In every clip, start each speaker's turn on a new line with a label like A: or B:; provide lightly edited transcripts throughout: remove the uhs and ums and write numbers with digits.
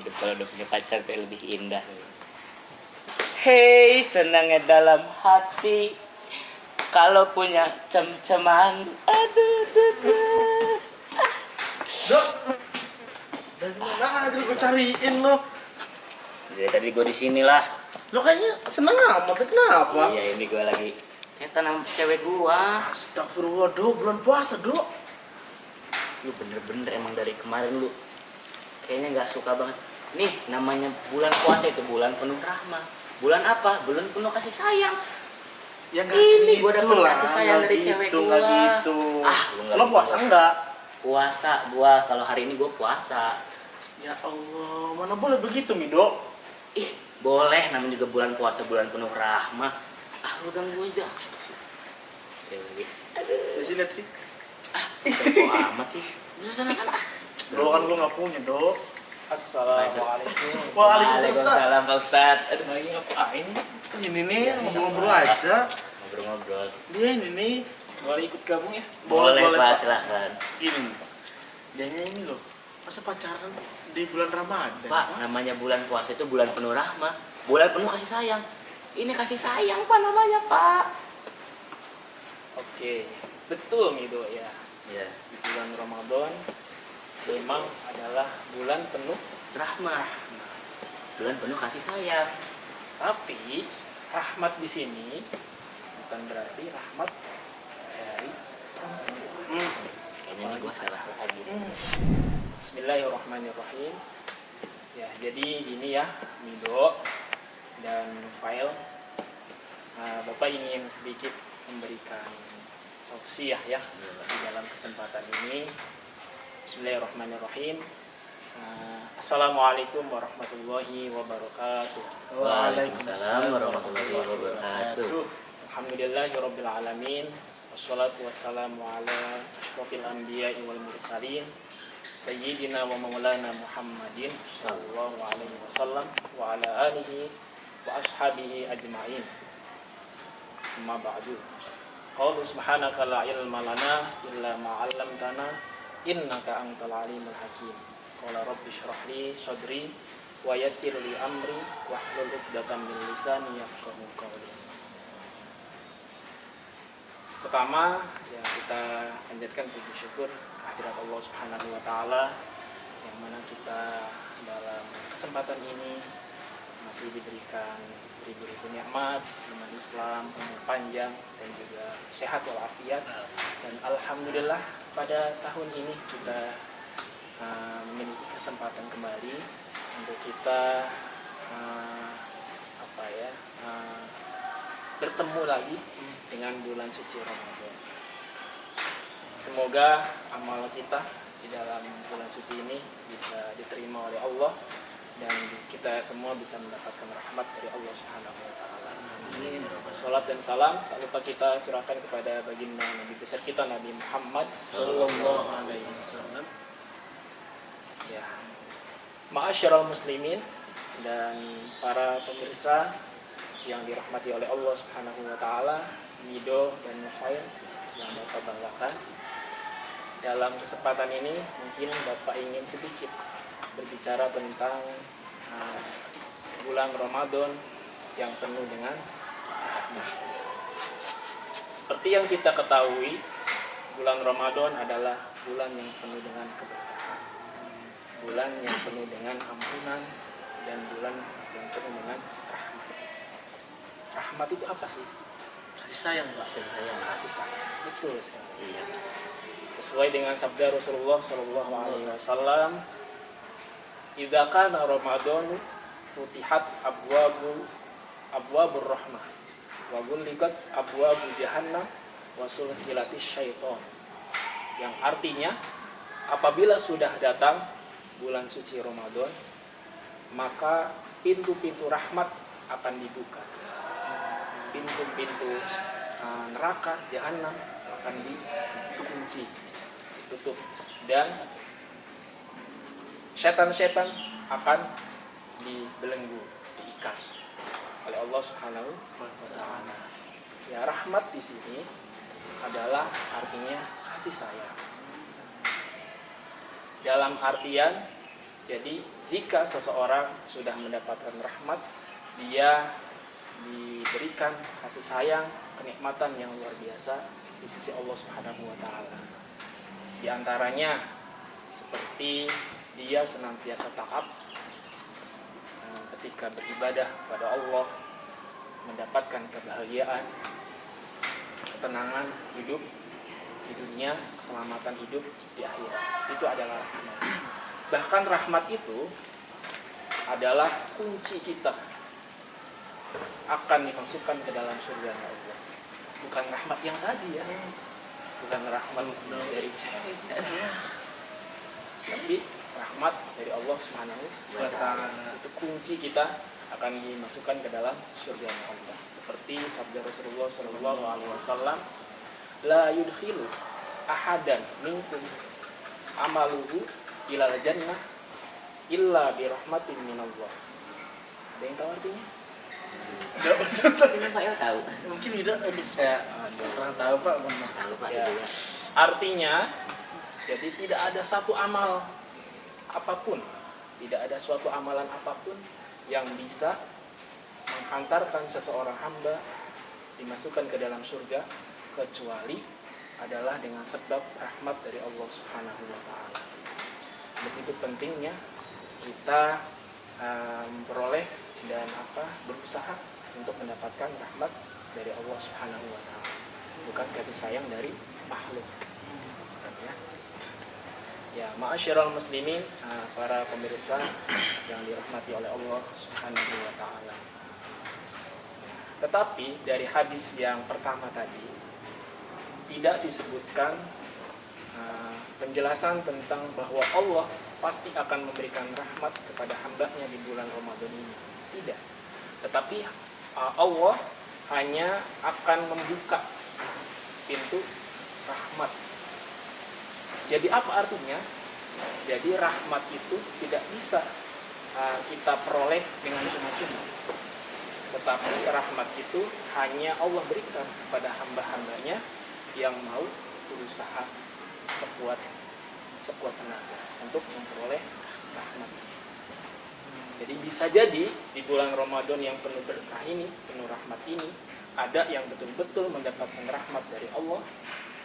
A: hidup kalau udah punya pacar tuh lebih indah. Hei, senangnya dalam hati kalau punya cem-ceman. Aduh.
B: Dok, dari mana aja gue cariin lo?
A: Jadi tadi gue di sini lah.
B: Lo kayaknya seneng amat, kenapa?
A: Iya, ini gue lagi chatan sama cewek gua.
B: Astagfirullah, Dok, bulan puasa, Dok.
A: Lu bener-bener emang dari kemarin lu kayaknya nggak suka banget. Nih, namanya bulan puasa itu bulan penuh rahmah. Bulan apa? Bulan penuh kasih sayang.
B: Ya nggak
A: Ini
B: gitu
A: gua dapet
B: lah,
A: kasih sayang
B: nggak
A: dari
B: gitu,
A: cewek
B: nggak
A: gua.
B: gitu.
A: Lu nggak
B: Lo
A: gitu.
B: puasa nggak?
A: Puasa gua, kalau hari ini gua puasa.
B: Ya Allah, mana boleh begitu, Mi, Dok?
A: Ih, boleh, namanya juga bulan puasa, bulan penuh rahmah. Ah, lu ganggu aja. Cewek lagi.
B: Lihat sih.
A: Kepo amat sih. Lu sana-sana.
B: Bro, kan lo nggak punya, Dok.
C: Assalamualaikum.
A: Waalaikumsalam, Pak Ustadz. Aduh,
C: Lagi ngapain?
B: Ini nih, ngobrol-ngobrol aja.
A: Ngobrol-ngobrol.
B: Dia ini
C: Boleh ikut gabung ya?
A: Boleh, Pak,
B: Pak.
A: silahkan.
B: Ini, dianya ini loh. Masa pacaran di bulan Ramadan?
A: Pak, namanya bulan puasa itu bulan penuh rahmah, bulan penuh kasih sayang. Ini kasih sayang, Pak, namanya, Pak.
C: Oke, betul nih Do ya.
A: Ya,
C: Di bulan Ramadan memang adalah bulan penuh,
A: rahmah. Bulan penuh kasih sayang.
C: tapi rahmat di sini bukan berarti rahmat dari
A: Kayaknya ini gua salah lagi.
C: Bismillahirrahmanirrahim. Ya, jadi gini ya, Mido dan Nufail. Bapak ingin sedikit memberikan tausiah ya di dalam kesempatan ini. Bismillahirrahmanirrahim. Assalamualaikum warahmatullahi wabarakatuh.
A: Waalaikumsalam warahmatullahi wabarakatuh.
C: Alhamdulillahirabbil alamin. Wassalatu wassalamu ala asyrofil anbiya'i wal mursalin Sayyidina wa maulana Muhammadin sallallahu alaihi wasallam wa ala alihi wa ashabihi ajma'in. Amma ba'du. Qalu subhanaka la ilma lana illa ma 'allamtana innaka antal alimul hakim. Qala rabbi shrah li sadri wa yassir li amri wahlul 'uqdatam min lisani yafqahu qawli. Pertama, yang kita panjatkan puji syukur kehadirat Allah Subhanahu wa taala yang mana kita dalam kesempatan ini masih diberikan ribu-ribu nikmat, iman Islam, umur panjang dan juga sehat walafiat. Dan alhamdulillah pada tahun ini kita memiliki kesempatan kembali untuk kita bertemu lagi dengan bulan suci Ramadan. Semoga amal kita di dalam bulan suci ini bisa diterima oleh Allah dan kita semua bisa mendapatkan rahmat dari Allah Subhanahu wa taala. Amin. Salat dan salam tak lupa kita curahkan kepada baginda Nabi besar kita Nabi Muhammad sallallahu alaihi wasallam. Ya. Ma'asyiral muslimin dan para pemirsa yang dirahmati oleh Allah Subhanahu wa taala, Mido dan Nufail yang Bapak banggakan. Dalam kesempatan ini mungkin Bapak ingin sedikit berbicara tentang bulan Ramadan yang penuh dengan rahmat. Seperti yang kita ketahui, bulan Ramadan adalah bulan yang penuh dengan keberkahan. Bulan yang penuh dengan ampunan dan bulan yang penuh dengan rahmat. Rahmat itu apa sih?
B: Kasih sayang, Pak.
C: Kasih sayang. Betul sekali.
A: Iya.
C: Sesuai dengan sabda Rasulullah Shallallahu Alaihi Wasallam, "Idza kana Ramadan futihat abwabur rahmah, wa ghulliqat abwabu jahannam, wa sulsilatis syaitan." Yang artinya, apabila sudah datang bulan suci Ramadan, maka pintu-pintu rahmat akan dibuka. Pintu-pintu neraka jahanam akan dikunci, ditutup, dan setan-setan akan dibelenggu, diikat oleh Allah Subhanahu wa taala. Ya, rahmat di sini adalah artinya kasih sayang. Dalam artian Jadi jika seseorang sudah mendapatkan rahmat, dia diberikan kasih sayang, kenikmatan yang luar biasa di sisi Allah Subhanahu wa taala. Di antaranya seperti dia senantiasa taat ketika beribadah kepada Allah, mendapatkan kebahagiaan, ketenangan hidup di dunia, keselamatan hidup di akhirat. Itu adalah rahmat. Bahkan rahmat itu adalah kunci kita akan dimasukkan ke dalam surga Allah. Bukan rahmat yang tadi ya, bukan rahmat dari cewek, tapi rahmat dari Allah Subhanahu wa taala. Itu kunci kita akan dimasukkan ke dalam surga Allah. Seperti sabda Rasulullah sallallahu alaihi wasallam, la yudkhilu ahadan minkum amaluhu ilal jannah illa bi rahmatin minallah. Ada yang tahu artinya?
A: Mungkin Pak ya tahu.
B: Mungkin tidak, saya kurang tahu Pak.
A: Tahu Pak
C: Ya.
A: itu ya.
C: Artinya, jadi tidak ada satu amal apapun, tidak ada suatu amalan apapun yang bisa menghantarkan seseorang hamba dimasukkan ke dalam surga kecuali adalah dengan sebab rahmat dari Allah Subhanahu wa taala. Begitu pentingnya kita memperoleh dan berusaha untuk mendapatkan rahmat dari Allah Subhanahu wa taala, bukan kasih sayang dari makhluk. Ya, ma'asyiral muslimin, para pemirsa yang dirahmati oleh Allah Subhanahu wa taala. Tetapi dari hadis yang pertama tadi tidak disebutkan penjelasan tentang bahwa Allah pasti akan memberikan rahmat kepada hambanya di bulan Ramadan ini. Tidak. Tetapi Allah hanya akan membuka pintu rahmat. Jadi apa artinya? Jadi rahmat itu tidak bisa kita peroleh dengan cuma-cuma. Tetapi rahmat itu hanya Allah berikan kepada hamba-hambanya yang mau berusaha sekuat tenaga untuk memperoleh rahmat. Jadi bisa jadi di bulan Ramadan yang penuh berkah ini, penuh rahmat ini, ada yang betul-betul mendapatkan rahmat dari Allah,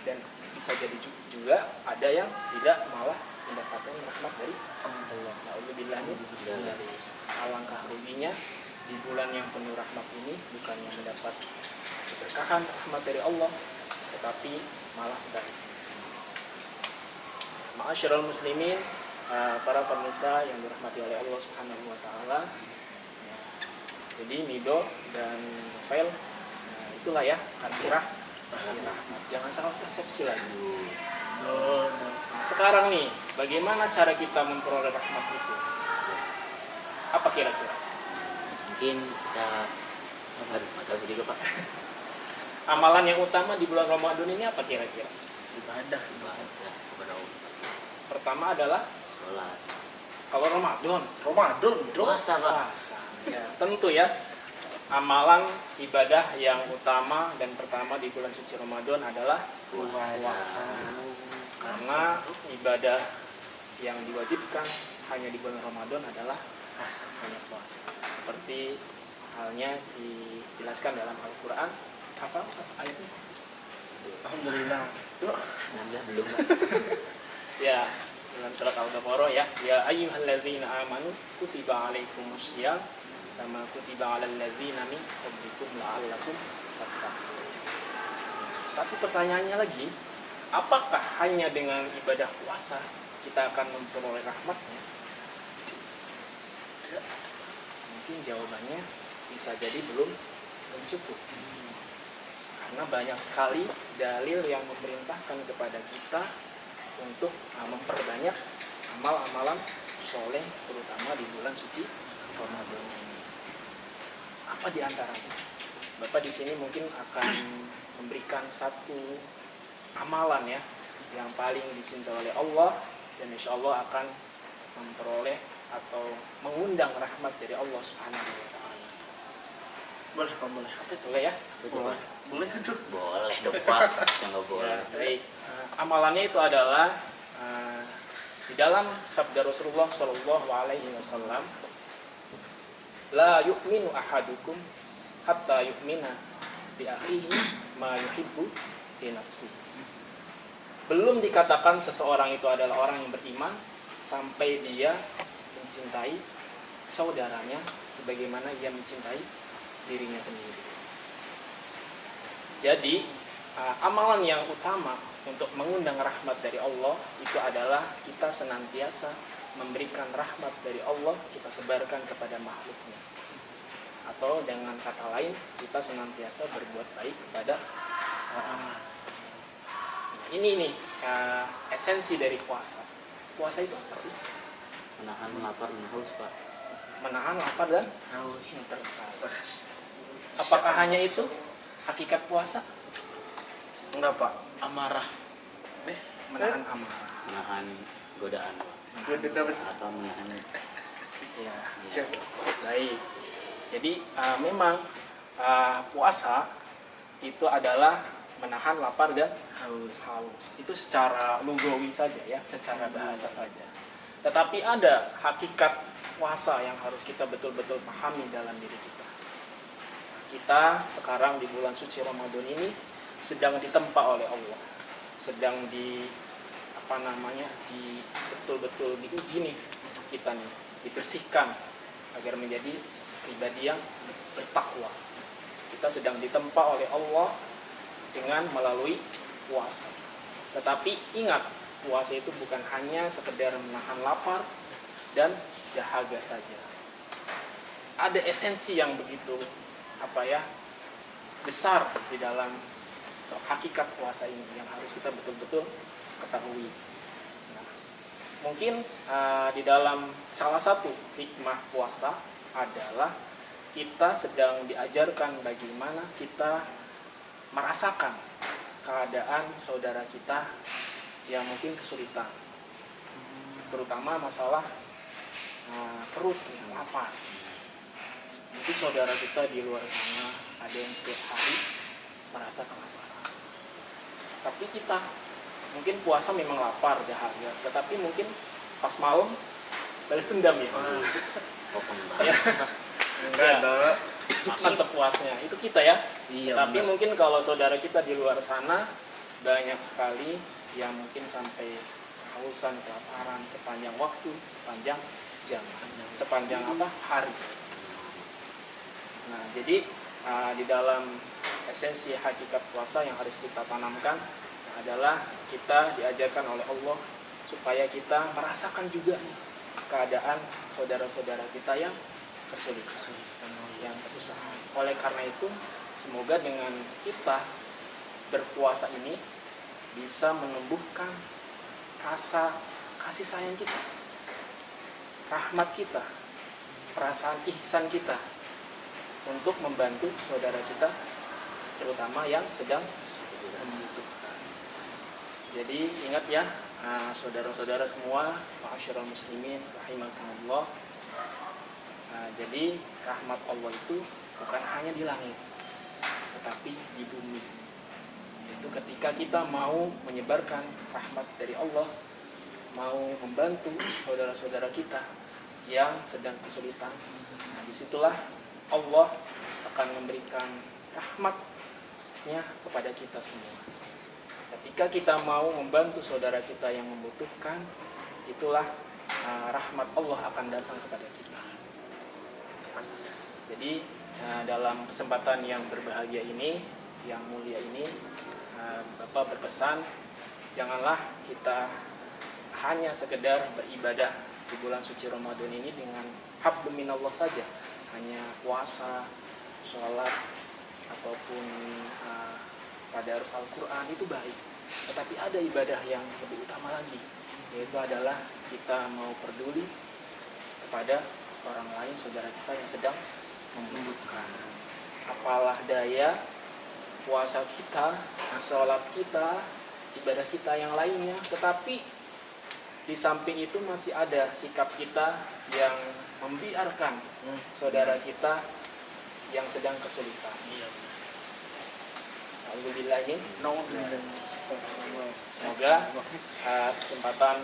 C: dan bisa jadi juga ada yang tidak, malah mendapatkan rahmat dari Allah. Na'udzubillah, alangkah ruginya di bulan yang penuh rahmat ini bukannya mendapat keberkahan rahmat dari Allah, tetapi malah sebaliknya. Ma'asyiral muslimin, para pemirsa yang dirahmati oleh Allah Subhanahu wa taala. Jadi Mido dan Novel, itulah ya arti rahmat. Jangan salah persepsi lagi. Sekarang nih, bagaimana cara kita memperoleh rahmat itu? Apa kira-kira?
A: Mungkin kita nggak tahu juga Pak.
C: Amalan yang utama di bulan Ramadan ini apa kira-kira?
A: Ibadah kepada Allah.
C: Pertama adalah
A: Sholat.
C: kalau Ramadan,
A: Puasa Pak.
C: puasa. Ya, tentu ya. Amalan ibadah yang utama dan pertama di bulan suci Ramadan adalah puasa. Karena ibadah yang diwajibkan hanya di bulan Ramadan adalah hanya puasa. Seperti halnya dijelaskan dalam Al-Quran. Apa ayatnya?
B: Alhamdulillah.
A: Alhamdulillah belum Pak.
C: Ya, dalam surat Al-Baqarah ya. Ya ayyuhalladzina amanu kutiba alaikumusiyam kama kutiba alal ladzina min qablikum la'allakum tattaqun. Tapi pertanyaannya lagi, apakah hanya dengan ibadah puasa kita akan memperoleh rahmatnya? Tidak. Mungkin jawabannya bisa jadi belum cukup. Karena banyak sekali dalil yang memerintahkan kepada kita untuk memperbanyak amal-amalan soleh, terutama di bulan suci Ramadan ini. Apa di antaranya? Bapak di sini mungkin akan memberikan satu amalan ya yang paling dicintai oleh Allah, dan insya Allah akan memperoleh atau mengundang rahmat dari Allah Subhanahu wa taala.
B: Boleh.
C: Apa itu ya?
A: Betul Pak.
B: Boleh kan?
A: Boleh dong Pak. Yang nggak boleh.
C: Ya, baik. Amalannya itu adalah Di dalam sabda Rasulullah Shallallahu Alaihi Wasallam, la yu'minu ahadukum hatta yu'mina bi akhihi ma yuhibbu li nafsihi. Belum dikatakan seseorang itu adalah orang yang beriman sampai dia mencintai saudaranya sebagaimana ia mencintai dirinya sendiri. Jadi amalan yang utama untuk mengundang rahmat dari Allah itu adalah kita senantiasa memberikan rahmat dari Allah, kita sebarkan kepada makhluknya. Atau dengan kata lain, kita senantiasa berbuat baik kepada orang. Nah, ini nih esensi dari puasa. Puasa itu apa sih?
A: Menahan lapar dan haus, Pak.
C: Menahan lapar dan
B: Haus.
C: pintar sekali. Apakah hanya itu hakikat puasa?
B: Enggak Pak, amarah.
C: Menahan amarah.
A: Menahan godaan, Pak.
B: Gue udah dapet.
A: Atau menahan
C: Ya,
A: ya.
C: baik. Jadi memang puasa itu adalah menahan lapar dan haus. Itu secara lugawi saja ya, secara bahasa saja. Tetapi ada hakikat puasa yang harus kita betul-betul pahami dalam diri kita. Kita sekarang di bulan suci Ramadan ini sedang ditempa oleh Allah, sedang betul-betul diuji nih kita nih, dibersihkan agar menjadi pribadi yang bertakwa. Kita sedang ditempa oleh Allah dengan melalui puasa. Tetapi ingat, puasa itu bukan hanya sekedar menahan lapar dan dahaga saja. Ada esensi yang begitu besar di dalam hakikat puasa ini yang harus kita betul-betul ketahui. Nah, mungkin di dalam salah satu hikmah puasa adalah kita sedang diajarkan bagaimana kita merasakan keadaan saudara kita yang mungkin kesulitan, terutama masalah perut yang lapar. Mungkin saudara kita di luar sana ada yang setiap hari merasa kelaparan. Tapi kita mungkin puasa memang lapar, dahaga, tetapi mungkin pas malam balas dendam ya. Ya.
B: Enggak ada.
C: Makan sepuasnya. Itu kita ya.
B: Iya.
C: Tapi
B: benar.
C: mungkin kalau saudara kita di luar sana banyak sekali yang mungkin sampai kehausan, kelaparan sepanjang waktu, sepanjang jam, sepanjang hari. Nah, jadi di dalam esensi hakikat puasa yang harus kita tanamkan adalah kita diajarkan oleh Allah supaya kita merasakan juga nih keadaan saudara-saudara kita yang kesulitan, yang kesusahan. Oleh karena itu, semoga dengan kita berpuasa ini bisa menumbuhkan rasa kasih sayang kita, rahmat kita, perasaan ihsan kita untuk membantu saudara kita, terutama yang sedang membutuhkan. Jadi ingat ya, saudara-saudara semua, ma'asyiral muslimin rahimakumullah. Jadi rahmat Allah itu bukan hanya di langit, tetapi di bumi. Itu ketika kita mau menyebarkan rahmat dari Allah, mau membantu saudara-saudara kita yang sedang kesulitan, disitulah Allah akan memberikan rahmatnya kepada kita semua. Ketika kita mau membantu saudara kita yang membutuhkan, itulah rahmat Allah akan datang kepada kita. Jadi dalam kesempatan yang berbahagia ini, yang mulia ini, Bapak berpesan, janganlah kita hanya sekedar beribadah di bulan suci Ramadan ini dengan hablum minallah saja, hanya puasa, sholat, ataupun tadarus Al-Quran, itu baik. Tetapi ada ibadah yang lebih utama lagi, yaitu adalah kita mau peduli kepada orang lain, saudara kita yang sedang membutuhkan. Apalah daya puasa kita, sholat kita, ibadah kita yang lainnya, tetapi di samping itu masih ada sikap kita yang membiarkan saudara kita yang sedang kesulitan. Alhamdulillah. Semoga kesempatan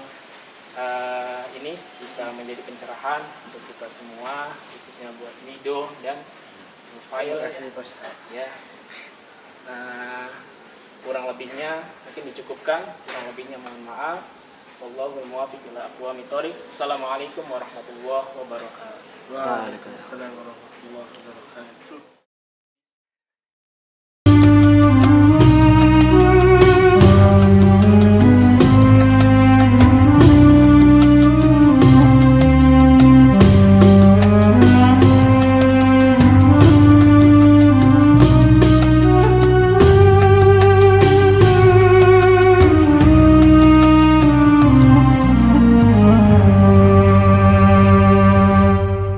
C: ini bisa menjadi pencerahan untuk kita semua, khususnya buat Mido dan File ya. Kurang lebihnya mungkin dicukupkan, kurang lebihnya mohon maaf. Wallahul muwaffiq ila aqwamit thoriq. Assalamualaikum warahmatullahi wabarakatuh.
B: Waalaikumsalam warahmatullahi wabarakatuh.